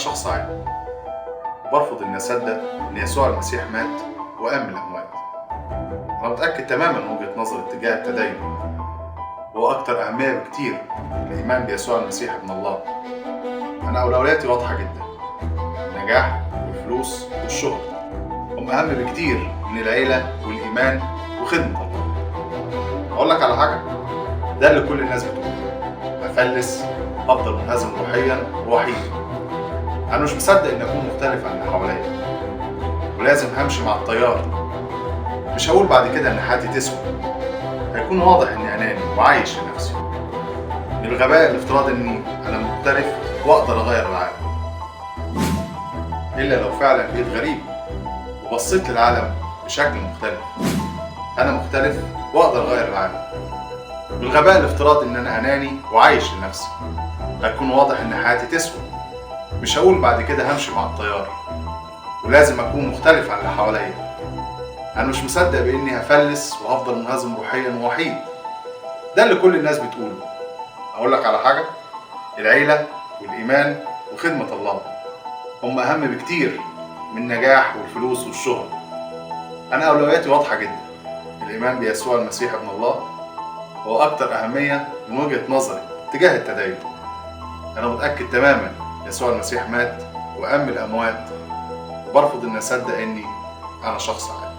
شخص عادي برفض إني أصدق إن يسوع المسيح مات وقام من الأموات. أنا متأكد تماما من وجهة نظري اتجاه التدين هو أكتر أهمية بكتير من الإيمان بيسوع المسيح ابن الله. أنا أولوياتي واضحة جدا، النجاح والفلوس والشهرة هم أهم بكتير من العيلة والإيمان وخدمة الله. أقول لك على حاجة، ده اللي كل الناس بتقوله، أفلس، أفضل منهزم روحيا ووحيد. أنا مش مصدق إني أكون مختلف عن اللي حواليا ولازم همشي مع التيار. مش هقول بعد كده إن حياتي تسوى، هيكون واضح إني أناني وعايش لنفسي. من الغباء الافتراض إني أنا مختلف وأقدر أغير العالم، إلا لو فعلا بقيت غريب وبصيت للعالم بشكل مختلف. أنا مختلف وأقدر أغير العالم. من الغباء الافتراض إن أنا أناني وعايش لنفسي، هيكون واضح إن حياتي تسوى. مش هقول بعد كده همشي مع التيار ولازم أكون مختلف عن اللي حواليا. أنا مش مصدق بإني هفلس وهفضل منهزم روحيا ووحيد. ده اللي كل الناس بتقوله. أقول لك على حاجة، العيلة والإيمان وخدمة الله هم أهم بكتير من النجاح والفلوس والشهرة. أنا أولوياتي واضحة جدا، الإيمان بيسوع المسيح ابن الله هو أكتر أهمية من وجهة نظري تجاه التدين. أنا متأكد تماما يسوع المسيح مات وقام من الأموات، وبرفض إني أصدق إني أنا شخص عادي.